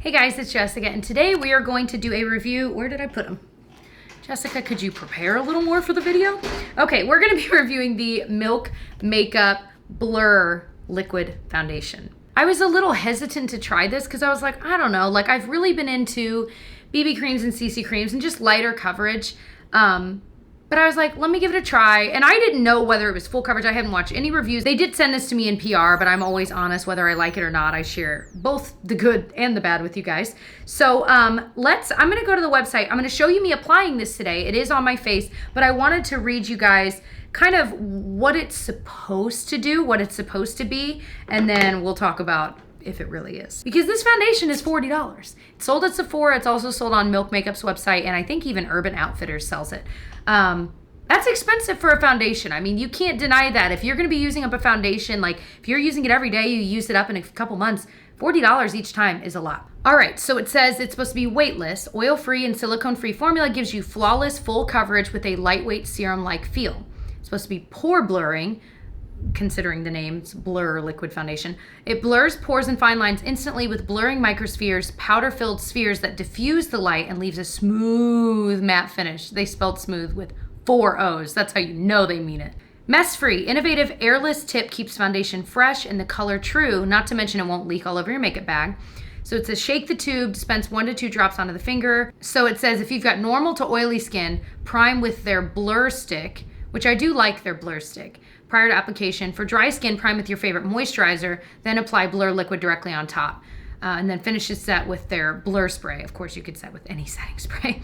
Hey guys, it's Jessica, and today we are going to do a review. Where did I put them? Jessica, could you prepare a little more for the video? Okay, we're gonna be reviewing the Milk Makeup Blur Liquid Foundation. I was a little hesitant to try this because I was like, I don't know, like I've really been into BB creams and CC creams and just lighter coverage. But I was like, let me give it a try. And I didn't know whether it was full coverage. I hadn't watched any reviews. They did send this to me in PR, but I'm always honest whether I like it or not. I share both the good and the bad with you guys. So I'm gonna go to the website. I'm gonna show you me applying this today. It is on my face, but I wanted to read you guys kind of what it's supposed to do, what it's supposed to be, and then we'll talk about if it really is. Because this foundation is $40. It's sold at Sephora. It's also sold on Milk Makeup's website, and I think even Urban Outfitters sells it. That's expensive for a foundation. I mean, you can't deny that. If you're gonna be using up a foundation, like if you're using it every day, you use it up in a couple months, $40 each time is a lot. All right, so it says it's supposed to be weightless, oil-free and silicone-free formula, gives you flawless full coverage with a lightweight serum-like feel. It's supposed to be pore blurring, considering the name, it's Blur Liquid Foundation. It blurs pores and fine lines instantly with blurring microspheres, powder-filled spheres that diffuse the light and leaves a smooth matte finish. They spelled smooth with 4 O's. That's how you know they mean it. Mess-free, innovative airless tip keeps foundation fresh and the color true, not to mention it won't leak all over your makeup bag. So it says shake the tube, dispense 1 to 2 drops onto the finger. So it says if you've got normal to oily skin, prime with their blur stick, which I do like their blur stick, prior to application. For dry skin, prime with your favorite moisturizer, then apply blur liquid directly on top. And then finish the set with their blur spray. Of course, you could set with any setting spray.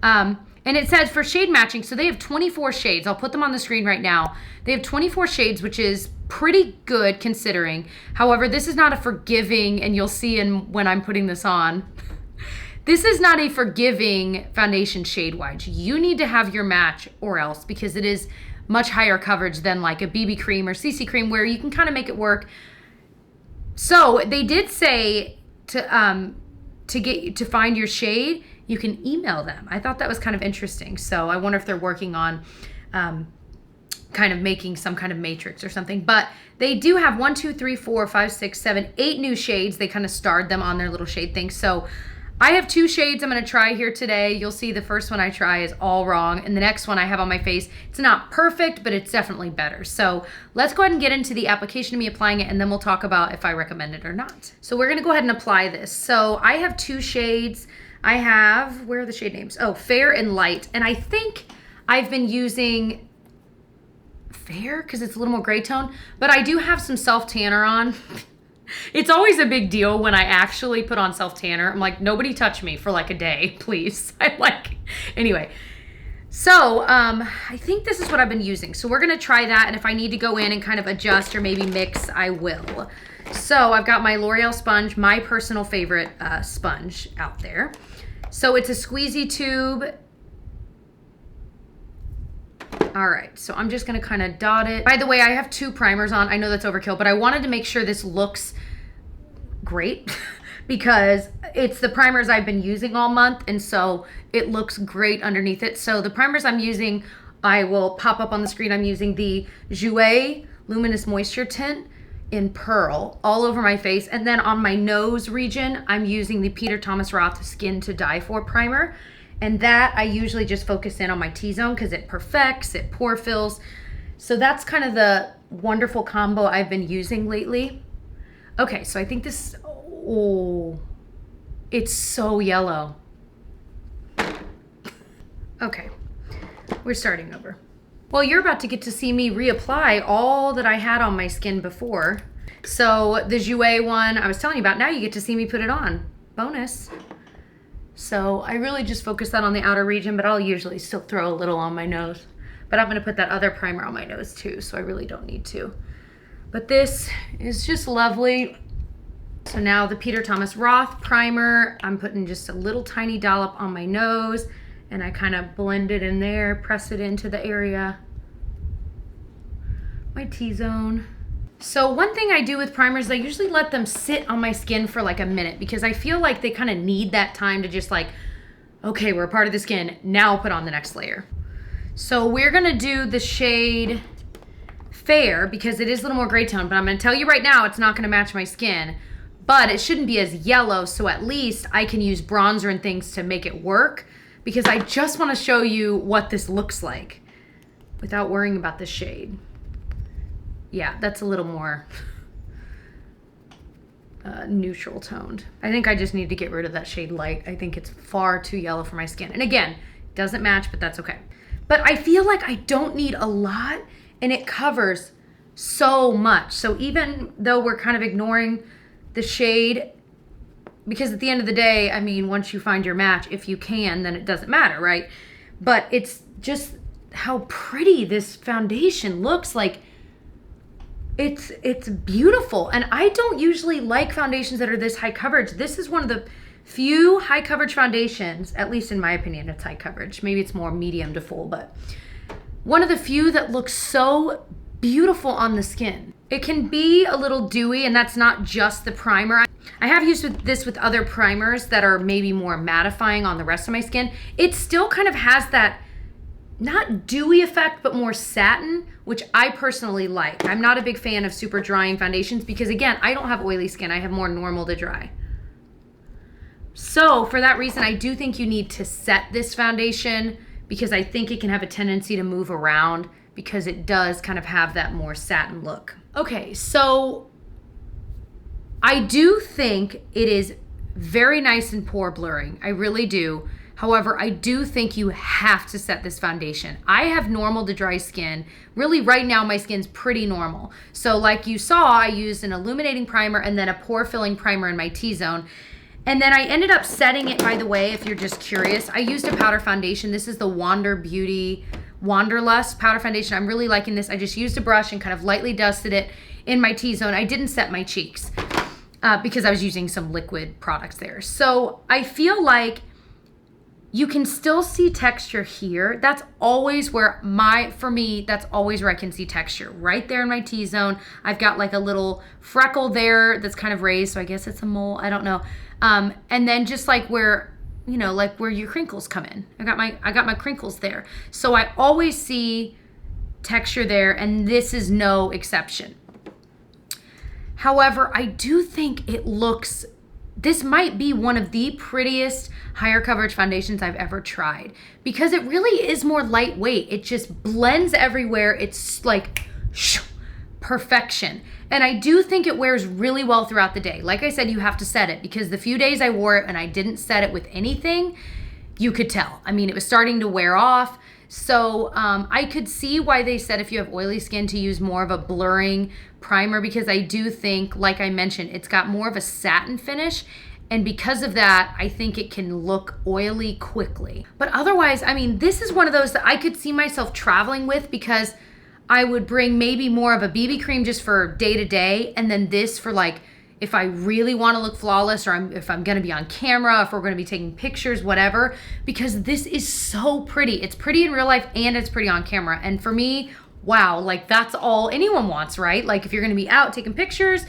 And it says for shade matching, so they have 24 shades. I'll put them on the screen right now. They have 24 shades, which is pretty good considering. However, this is not a forgiving, and you'll see when I'm putting this on, this is not a forgiving foundation shade-wise. You need to have your match or else, because it is much higher coverage than like a BB cream or CC cream where you can kind of make it work. So they did say to get you to find your shade, you can email them. I thought that was kind of interesting. So I wonder if they're working on kind of making some kind of matrix or something. But they do have 1, 2, 3, 4, 5, 6, 7, 8 new shades. They kind of starred them on their little shade thing. So I have 2 shades I'm gonna try here today. You'll see the first one I try is all wrong, and the next one I have on my face, it's not perfect, but it's definitely better. So let's go ahead and get into the application of me applying it, and then we'll talk about if I recommend it or not. So we're gonna go ahead and apply this. So I have 2 shades. I have, where are the shade names? Oh, Fair and Light. And I think I've been using Fair because it's a little more gray tone, but I do have some self-tanner on. It's always a big deal when I actually put on self-tanner. I'm like, nobody touch me for like a day, please. Anyway. So I think this is what I've been using. So we're gonna try that, and if I need to go in and kind of adjust or maybe mix, I will. So I've got my L'Oreal sponge, my personal favorite sponge out there. So it's a squeezy tube. All right, so I'm just gonna kind of dot it. By the way, I have 2 primers on. I know that's overkill, but I wanted to make sure this looks great because it's the primers I've been using all month, and so it looks great underneath it. So the primers I'm using, I will pop up on the screen. I'm using the Jouer Luminous Moisture Tint in Pearl all over my face, and then on my nose region, I'm using the Peter Thomas Roth Skin to Die For primer. And that I usually just focus in on my T-zone because it perfects, it pore fills. So that's kind of the wonderful combo I've been using lately. Okay, so I think this, oh, it's so yellow. Okay, we're starting over. Well, you're about to get to see me reapply all that I had on my skin before. So the Jouer one I was telling you about, now you get to see me put it on. Bonus. So I really just focus that on the outer region, but I'll usually still throw a little on my nose. But I'm gonna put that other primer on my nose too, so I really don't need to. But this is just lovely. So now the Peter Thomas Roth primer, I'm putting just a little tiny dollop on my nose, and I kind of blend it in there, press it into the area, my T-zone. So one thing I do with primers, I usually let them sit on my skin for like a minute because I feel like they kind of need that time to just like, okay, we're a part of the skin, now I'll put on the next layer. So we're gonna do the shade Fair because it is a little more gray tone, but I'm gonna tell you right now, it's not gonna match my skin. but it shouldn't be as yellow, so at least I can use bronzer and things to make it work, because I just want to show you what this looks like without worrying about the shade. Yeah, that's a little more neutral toned. I think I just need to get rid of that shade light. I think it's far too yellow for my skin. And again, it doesn't match, but that's okay. But I feel like I don't need a lot, and it covers so much. So even though we're kind of ignoring the shade, because at the end of the day, I mean, once you find your match, if you can, then it doesn't matter, right? But it's just how pretty this foundation looks. Like, it's beautiful. And I don't usually like foundations that are this high coverage. This is one of the few high coverage foundations, at least in my opinion, it's high coverage. Maybe it's more medium to full, but one of the few that looks so beautiful on the skin. It can be a little dewy, and that's not just the primer. I have used this with other primers that are maybe more mattifying on the rest of my skin. It still kind of has that not dewy effect, but more satin, which I personally like. I'm not a big fan of super drying foundations because, again, I don't have oily skin. I have more normal to dry. So for that reason, I do think you need to set this foundation, because I think it can have a tendency to move around because it does kind of have that more satin look. Okay, so I do think it is very nice and pore blurring. I really do. However, I do think you have to set this foundation. I have normal to dry skin. Really, right now, my skin's pretty normal. So like you saw, I used an illuminating primer and then a pore filling primer in my T-zone. And then I ended up setting it, by the way, if you're just curious. I used a powder foundation. This is the Wander Beauty Wanderlust powder foundation. I'm really liking this. I just used a brush and kind of lightly dusted it in my T-zone. I didn't set my cheeks because I was using some liquid products there. So I feel like you can still see texture here. That's always where for me, that's always where I can see texture. Right there in my T-zone. I've got like a little freckle there that's kind of raised, so I guess it's a mole, I don't know. And then just like where, you know, like where your crinkles come in. I got my crinkles there. So I always see texture there, and this is no exception. However, I do think this might be one of the prettiest higher coverage foundations I've ever tried, because it really is more lightweight. It just blends everywhere. It's like perfection. And I do think it wears really well throughout the day. Like I said, you have to set it, because the few days I wore it and I didn't set it with anything, you could tell. I mean, it was starting to wear off. So I could see why they said if you have oily skin to use more of a blurring primer, because I do think, like I mentioned, it's got more of a satin finish. And because of that, I think it can look oily quickly. But otherwise, I mean, this is one of those that I could see myself traveling with, because I would bring maybe more of a BB cream just for day to day, and then this for like if I really want to look flawless, or if I'm going to be on camera, if we're going to be taking pictures, whatever, because this is so pretty. It's pretty in real life and it's pretty on camera. And for me, wow, like that's all anyone wants, right? Like if you're going to be out taking pictures,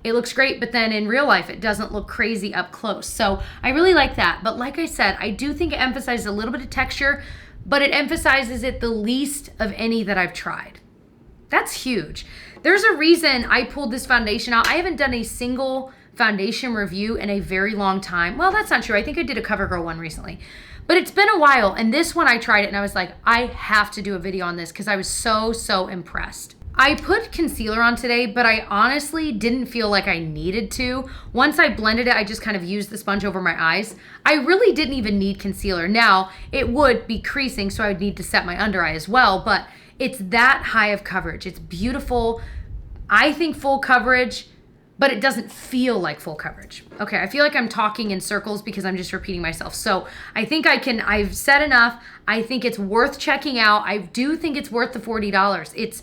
it looks great, but then in real life, it doesn't look crazy up close. So I really like that. But like I said, I do think it emphasizes a little bit of texture, but it emphasizes it the least of any that I've tried. That's huge. There's a reason I pulled this foundation out. I haven't done a single foundation review in a very long time. Well, that's not true. I think I did a CoverGirl one recently, but it's been a while. And this one I tried it and I was like, I have to do a video on this because I was so impressed. I put concealer on today, but I honestly didn't feel like I needed to. Once I blended it, I just kind of used the sponge over my eyes. I really didn't even need concealer. Now, it would be creasing, so I would need to set my under eye as well, but it's that high of coverage. It's beautiful. I think full coverage, but it doesn't feel like full coverage. Okay, I feel like I'm talking in circles because I'm just repeating myself. So I think I've said enough. I think it's worth checking out. I do think it's worth the $40.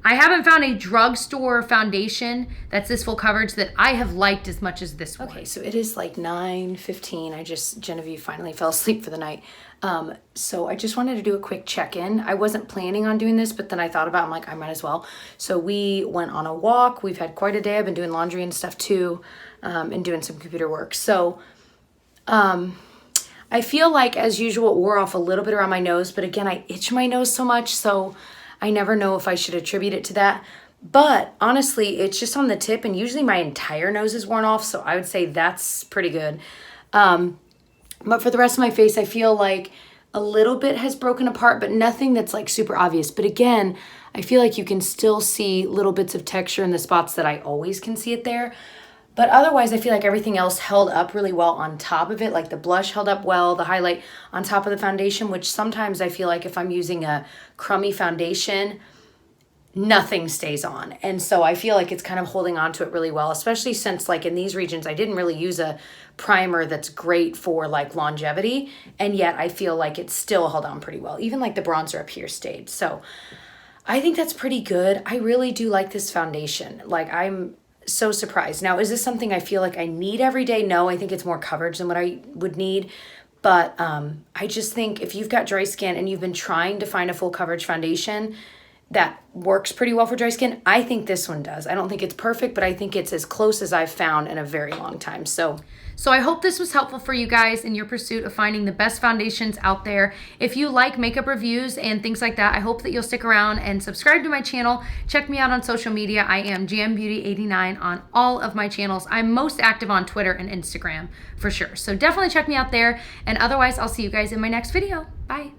I haven't found a drugstore foundation that's this full coverage that I have liked as much as this one. Okay, so it is like 9:15. Genevieve finally fell asleep for the night. So I just wanted to do a quick check-in. I wasn't planning on doing this, but then I thought about it, I'm like, I might as well. So we went on a walk. We've had quite a day. I've been doing laundry and stuff too, and doing some computer work. So I feel like, as usual, it wore off a little bit around my nose, but again, I itch my nose so much, so I never know if I should attribute it to that. But honestly, it's just on the tip, and usually my entire nose is worn off, so I would say that's pretty good. But for the rest of my face, I feel like a little bit has broken apart, but nothing that's like super obvious. But again, I feel like you can still see little bits of texture in the spots that I always can see it there. But otherwise, I feel like everything else held up really well on top of it. Like the blush held up well, the highlight on top of the foundation, which sometimes I feel like if I'm using a crummy foundation, nothing stays on. And so I feel like it's kind of holding on to it really well, especially since like in these regions, I didn't really use a primer that's great for like longevity. And yet I feel like it still held on pretty well. Even like the bronzer up here stayed. So I think that's pretty good. I really do like this foundation. Like I'm so surprised. Now, is this something I feel like I need every day? No, I think it's more coverage than what I would need. But I just think if you've got dry skin and you've been trying to find a full coverage foundation that works pretty well for dry skin, I think this one does. I don't think it's perfect, but I think it's as close as I've found in a very long time. So I hope this was helpful for you guys in your pursuit of finding the best foundations out there. If you like makeup reviews and things like that, I hope that you'll stick around and subscribe to my channel. Check me out on social media. I am JamBeauty89 on all of my channels. I'm most active on Twitter and Instagram for sure. So definitely check me out there. And otherwise, I'll see you guys in my next video. Bye.